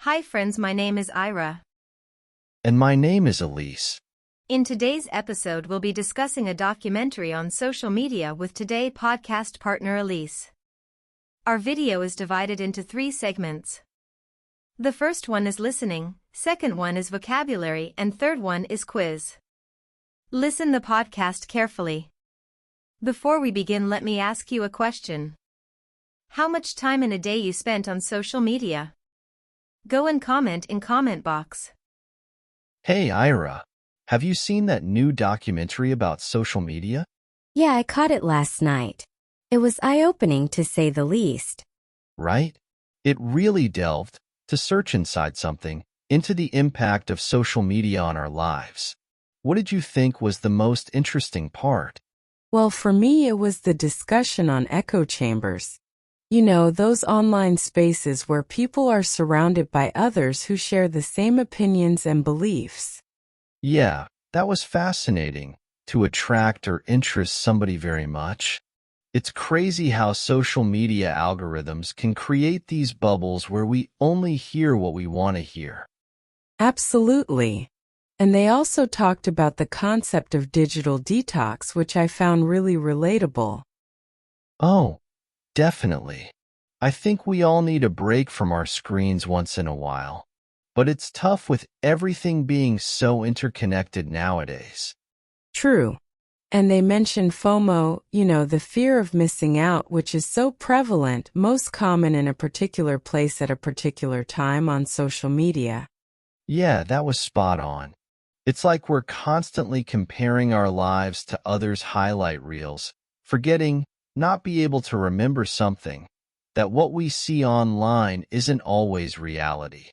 Hi friends, my name is Ira. And my name is Elise. In today's episode, we'll be discussing a documentary on social media with today's podcast partner Elise. Our video is divided into 3 segments. The first one is listening, second one is vocabulary, and third one is quiz. Listen the podcast carefully. Before we begin, let me ask you a question. How much time in a day you spent on social media? Go and comment in comment box. Hey Ira, have you seen that new documentary about social media? Yeah, I caught it last night. It was eye-opening to say the least. Right? It really delved, to search inside something, into the impact of social media on our lives. What did you think was the most interesting part? Well, for me, it was the discussion on echo chambers. You know, those online spaces where people are surrounded by others who share the same opinions and beliefs. Yeah, that was fascinating, to attract or interest somebody very much. It's crazy how social media algorithms can create these bubbles where we only hear what we want to hear. Absolutely. And they also talked about the concept of digital detox, which I found really relatable. Oh, definitely. I think we all need a break from our screens once in a while. But it's tough with everything being so interconnected nowadays. True. And they mentioned FOMO, the fear of missing out, which is so prevalent, most common in a particular place at a particular time on social media. Yeah, that was spot on. It's like we're constantly comparing our lives to others' highlight reels, forgetting not be able to remember something, that what we see online isn't always reality.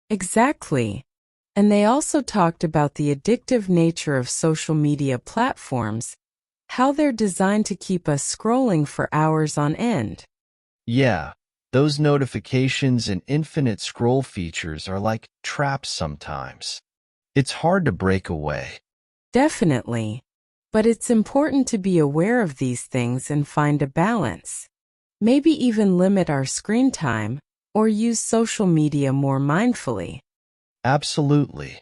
Exactly. And they also talked about the addictive nature of social media platforms, how they're designed to keep us scrolling for hours on end. Yeah, those notifications and infinite scroll features are like traps sometimes. It's hard to break away. Definitely. But it's important to be aware of these things and find a balance. Maybe even limit our screen time, or use social media more mindfully. Absolutely.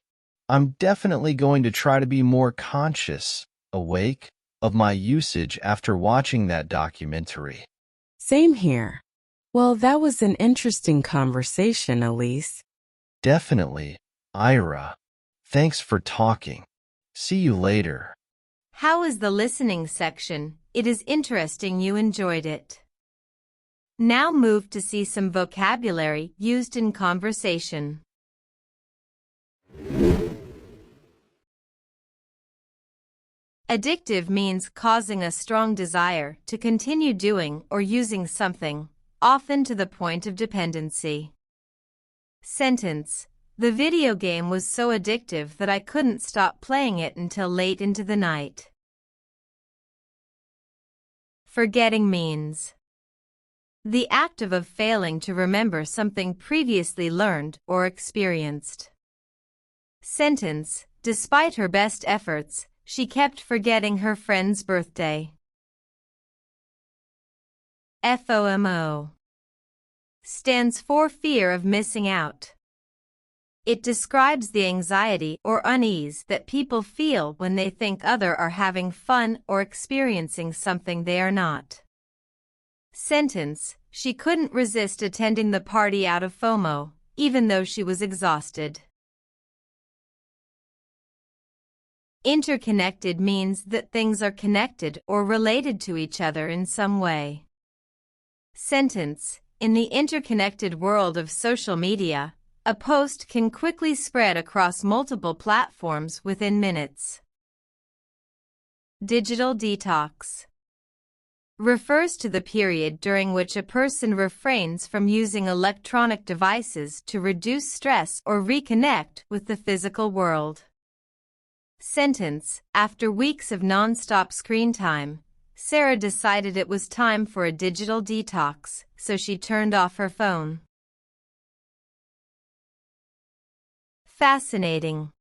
I'm definitely going to try to be more conscious, awake, of my usage after watching that documentary. Same here. Well, that was an interesting conversation, Elise. Definitely, Ira. Thanks for talking. See you later. How is the listening section? It is interesting you enjoyed it. Now move to see some vocabulary used in conversation. Addictive means causing a strong desire to continue doing or using something, often to the point of dependency. Sentence: the video game was so addictive that I couldn't stop playing it until late into the night. Forgetting means the act of failing to remember something previously learned or experienced. Sentence: despite her best efforts, she kept forgetting her friend's birthday. FOMO stands for fear of missing out. It describes the anxiety or unease that people feel when they think others are having fun or experiencing something they are not. Sentence: she couldn't resist attending the party out of FOMO, even though she was exhausted. Interconnected means that things are connected or related to each other in some way. Sentence: in the interconnected world of social media, a post can quickly spread across multiple platforms within minutes. Digital detox refers to the period during which a person refrains from using electronic devices to reduce stress or reconnect with the physical world. Sentence: after weeks of non-stop screen time, Sarah decided it was time for a digital detox, so she turned off her phone. Fascinating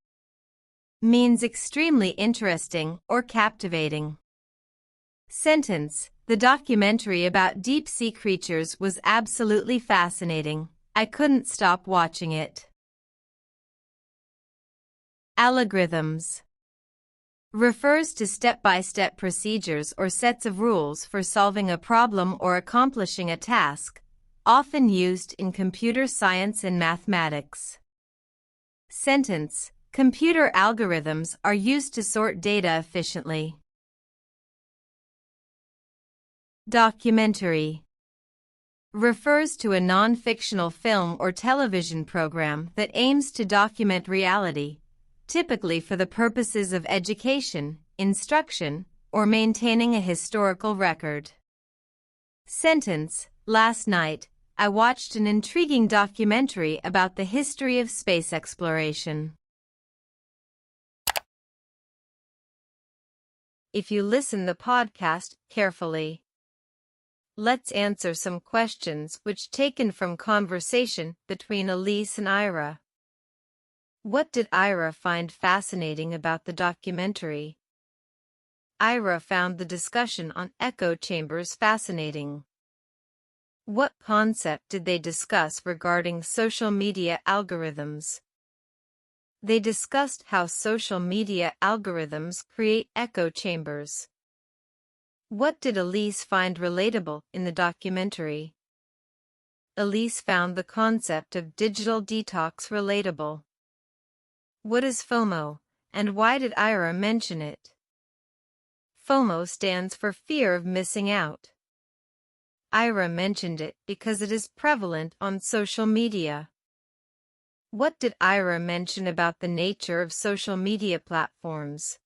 means extremely interesting or captivating. Sentence: the documentary about deep-sea creatures was absolutely fascinating. I couldn't stop watching it. Algorithms refers to step-by-step procedures or sets of rules for solving a problem or accomplishing a task, often used in computer science and mathematics. Sentence: computer algorithms are used to sort data efficiently. Documentary refers to a non-fictional film or television program that aims to document reality, typically for the purposes of education, instruction, or maintaining a historical record. Sentence: last night, I watched an intriguing documentary about the history of space exploration. If you listen the podcast carefully, let's answer some questions which taken from conversation between Elise and Ira. What did Ira find fascinating about the documentary? Ira found the discussion on echo chambers fascinating. What concept did they discuss regarding social media algorithms? They discussed how social media algorithms create echo chambers. What did Elise find relatable in the documentary? Elise found the concept of digital detox relatable. What is FOMO, and why did Ira mention it? FOMO stands for fear of missing out. Ira mentioned it because it is prevalent on social media. What did Ira mention about the nature of social media platforms?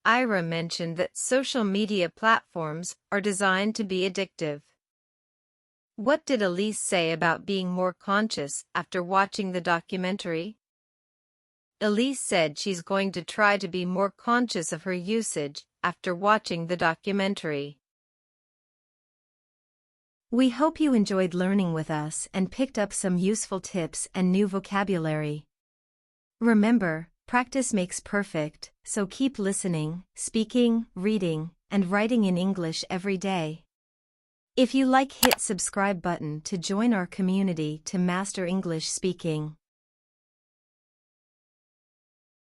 Ira mentioned that social media platforms are designed to be addictive. What did Elise say about being more conscious after watching the documentary? Elise said she's going to try to be more conscious of her usage after watching the documentary. We hope you enjoyed learning with us and picked up some useful tips and new vocabulary. Remember, practice makes perfect, so keep listening, speaking, reading, and writing in English every day. If you like, hit subscribe button to join our community to master English speaking.